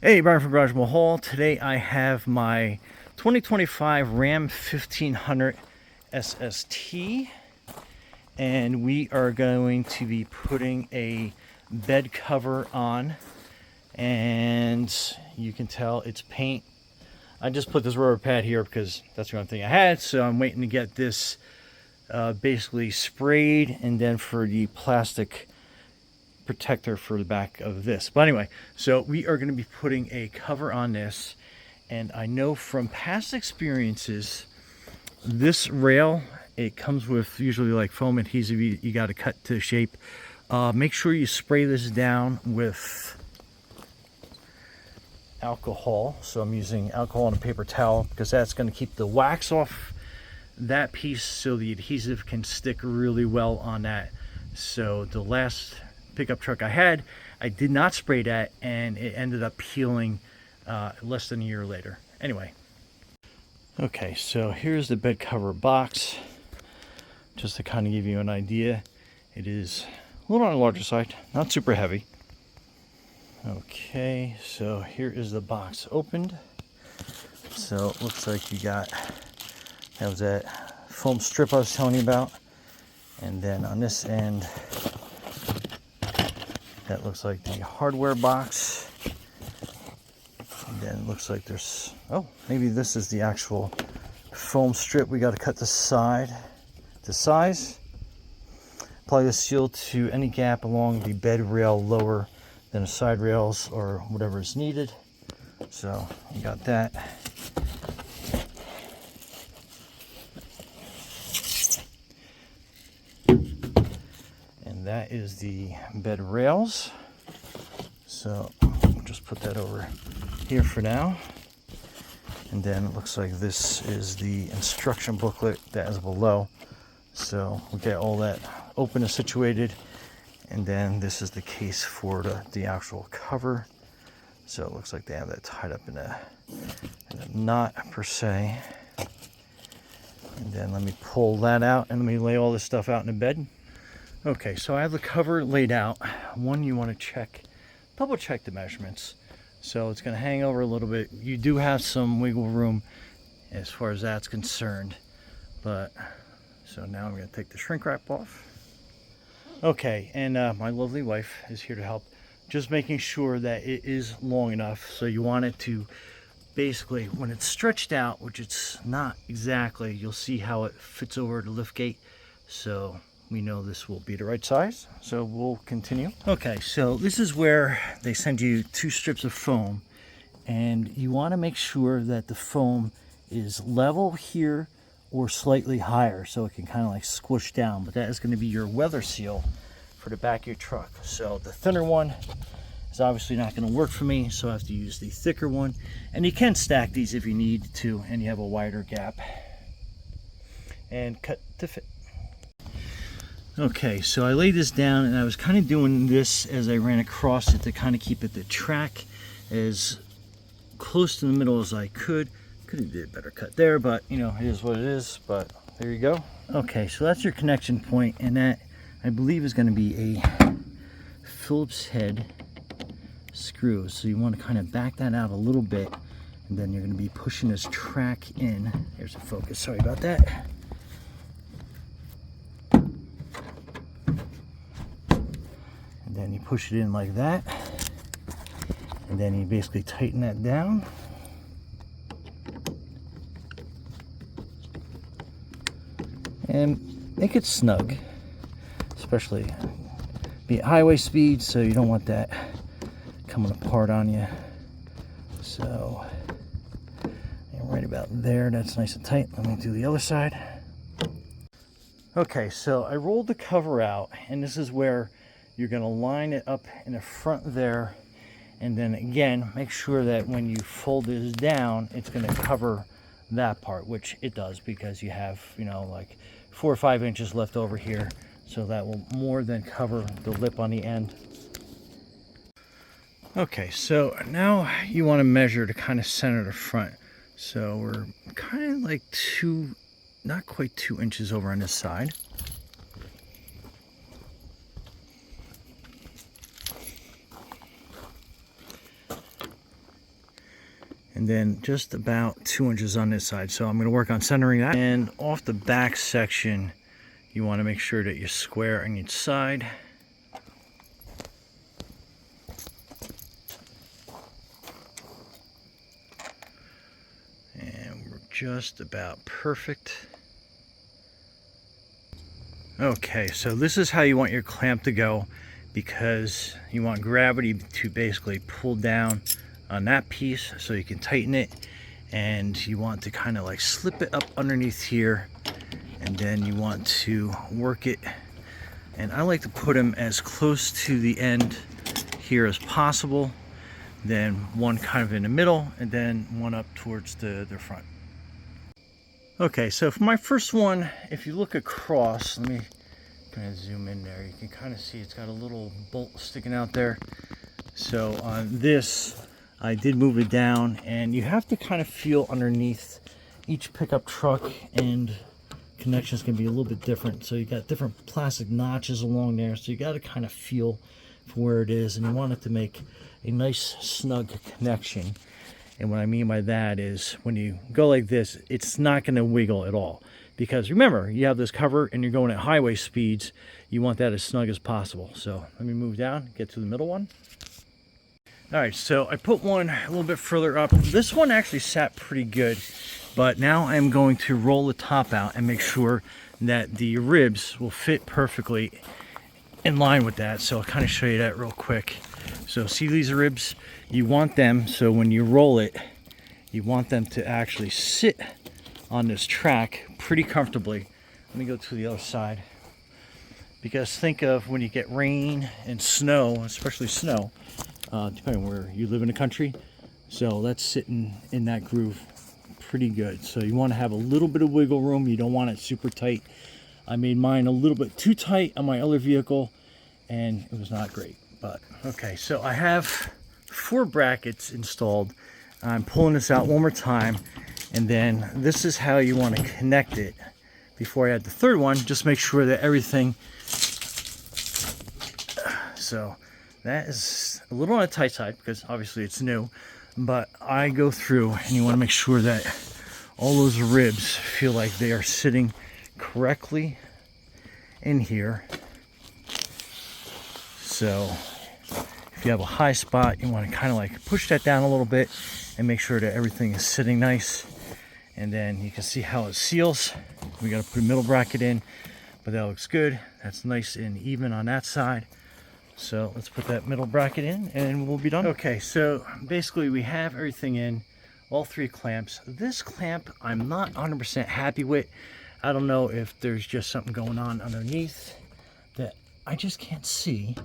Hey, Brian from Garage Mahal. Today I have my 2025 Ram 1500 SST, and we are going to be putting a bed cover on, and you can tell it's paint. I just put this rubber pad here because that's the only thing I had, so I'm waiting to get this basically sprayed, and then for the plastic protector for the back of this. But anyway, so we are going to be putting a cover on this, and I know from past experiences this rail, it comes with usually like foam adhesive you got to cut to shape. Make sure you spray this down with alcohol. So I'm using alcohol and a paper towel because that's going to keep the wax off that piece so the adhesive can stick really well on that. So the last pickup truck I had, I did not spray that, and it ended up peeling less than a year later. Anyway, okay, so here's the bed cover box, just to kind of give you an idea. It is a little on the larger side, not super heavy. Okay, so here is the box opened. So it looks like you got, that was that foam strip I was telling you about, and then on this end that looks like the hardware box. And then it looks like there's, oh, maybe this is the actual foam strip. We got to cut the side to size. Apply the seal to any gap along the bed rail lower than the side rails or whatever is needed. So you got that. That is the bed rails. So we'll just put that over here for now. And then it looks like this is the instruction booklet that is below. So we'll get all that open and situated. And then this is the case for the actual cover. So it looks like they have that tied up in a knot per se. And then let me pull that out and let me lay all this stuff out in the bed. Okay, so I have the cover laid out. One, you want to check, double check the measurements. So it's going to hang over a little bit. You do have some wiggle room as far as that's concerned. But, so now I'm going to take the shrink wrap off. Okay, and my lovely wife is here to help. Just making sure that it is long enough. So you want it to basically, when it's stretched out, which it's not exactly, you'll see how it fits over the lift gate. So we know this will be the right size, so we'll continue. Okay, so this is where they send you 2 strips of foam, and you want to make sure that the foam is level here or slightly higher so it can kind of like squish down, but that is going to be your weather seal for the back of your truck. So the thinner one is obviously not going to work for me, so I have to use the thicker one, and you can stack these if you need to and you have a wider gap, and cut to fit. Okay, so I laid this down, and I was kind of doing this as I ran across it to kind of keep it the track as close to the middle as I could. Could have did a better cut there, but you know, it is what it is, but there you go. Okay, so that's your connection point, and that I believe is going to be a Phillips head screw. So you want to kind of back that out a little bit, and then you're going to be pushing this track in. There's a focus, sorry about that. Then you push it in like that, and then you basically tighten that down. And make it snug, especially be at highway speed, so you don't want that coming apart on you. So right about there, that's nice and tight. Let me do the other side. Okay, so I rolled the cover out, and this is where you're going to line it up in the front there, and then again make sure that when you fold this down it's going to cover that part, which it does because you have, you know, like 4 or 5 inches left over here, so that will more than cover the lip on the end. Okay, so now you want to measure to kind of center the front. So we're kind of like not quite 2 inches over on this side. and then just about 2 inches on this side. So I'm going to work on centering that. And off the back section, you want to make sure that you're square on each side. And we're just about perfect. Okay, so this is how you want your clamp to go, because you want gravity to basically pull down on that piece so you can tighten it, and you want to kind of like slip it up underneath here, and then you want to work it. And I like to put them as close to the end here as possible, then one kind of in the middle, and then one up towards the front. Okay, so for my first one, if you look across, let me kind of zoom in there. You can kind of see it's got a little bolt sticking out there. So on this, I did move it down, and you have to kind of feel underneath each pickup truck, and connections can be a little bit different. So you got different plastic notches along there, so you got to kind of feel for where it is, and you want it to make a nice snug connection. And what I mean by that is when you go like this, it's not going to wiggle at all. Because remember, you have this cover and you're going at highway speeds. You want that as snug as possible. So let me move down, get to the middle one. All right, so I put one a little bit further up. This one actually sat pretty good. But now I'm going to roll the top out and make sure that the ribs will fit perfectly in line with that. So I'll kind of show you that real quick. So see these ribs? You want them, so when you roll it, you want them to actually sit on this track pretty comfortably. Let me go to the other side. Because think of when you get rain and snow, especially snow, depending on where you live in the country. So that's sitting in that groove pretty good. So you want to have a little bit of wiggle room. You don't want it super tight. I made mine a little bit too tight on my other vehicle, and it was not great. But okay, so I have 4 brackets installed. I'm pulling this out one more time, and then this is how you want to connect it. Before I add the third one, just make sure that everything, so that is a little on the tight side because obviously it's new, but I go through and you want to make sure that all those ribs feel like they are sitting correctly in here. So if you have a high spot, you want to kind of like push that down a little bit and make sure that everything is sitting nice. And then you can see how it seals. We got to put a middle bracket in, but that looks good. That's nice and even on that side. So let's put that middle bracket in and we'll be done. Okay, so basically we have everything in, all 3 clamps. This clamp I'm not 100% happy with. I don't know if there's just something going on underneath that I just can't see.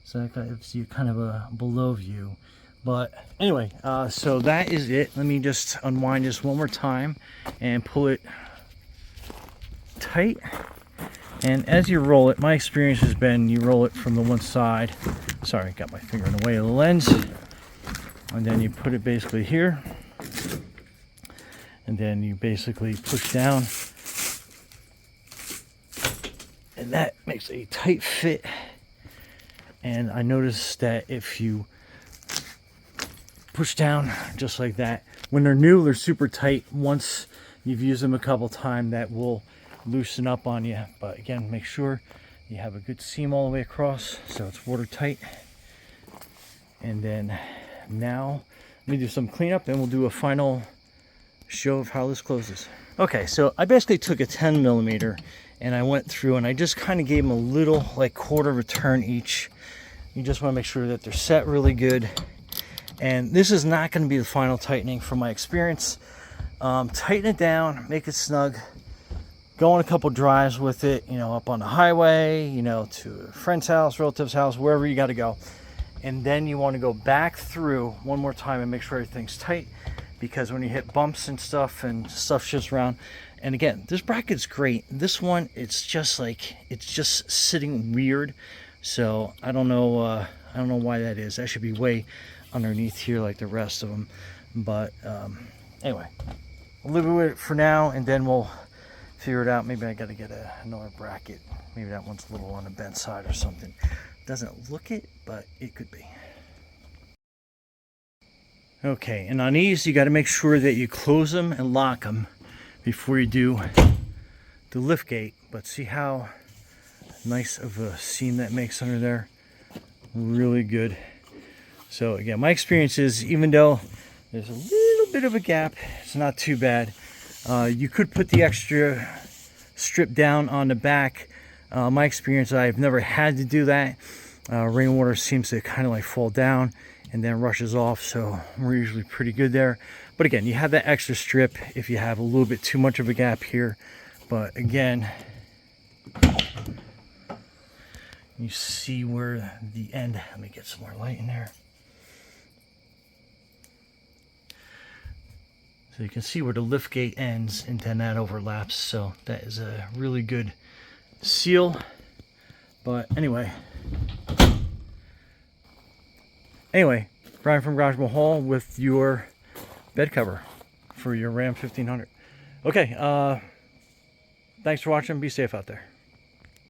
So that gives you kind of a below view. But anyway, so that is it. Let me just unwind this one more time and pull it tight. And as you roll it, my experience has been you roll it from the one side. Sorry, got my finger in the way of the lens. And then you put it basically here. And then you basically push down. And that makes a tight fit. And I noticed that if you push down just like that, when they're new, they're super tight. Once you've used them a couple times, that will loosen up on you. But again, make sure you have a good seam all the way across so it's watertight. And then now let me do some cleanup and we'll do a final show of how this closes. Okay, so I basically took a 10 millimeter and I went through and I just kind of gave them a little like quarter of a turn each. You just want to make sure that they're set really good. And this is not going to be the final tightening from my experience. Tighten it down, make it snug. Go on a couple drives with it, you know, up on the highway, you know, to a friend's house, relative's house, wherever you got to go. And then you want to go back through one more time and make sure everything's tight, because when you hit bumps and stuff shifts around. And again, this bracket's great. This one, it's just like, it's just sitting weird. So I don't know why that is. That should be way underneath here like the rest of them. But anyway, we'll live with it for now, and then we'll figure it out. Maybe I got to get another bracket. Maybe that one's a little on the bent side or something. Doesn't look it, but it could be. Okay, and on these, you got to make sure that you close them and lock them before you do the lift gate. But see how nice of a seam that makes under there? Really good. So again, my experience is, even though there's a little bit of a gap, it's not too bad. You could put the extra strip down on the back. My experience, I've never had to do that. Rainwater seems to kind of like fall down and then rushes off, so we're usually pretty good there. But again, you have that extra strip if you have a little bit too much of a gap here. But again, you see where the end, let me get some more light in there. So you can see where the lift gate ends and then that overlaps. So that is a really good seal. But anyway, Brian from Garage Mahal with your bed cover for your Ram 1500. Okay, thanks for watching. Be safe out there.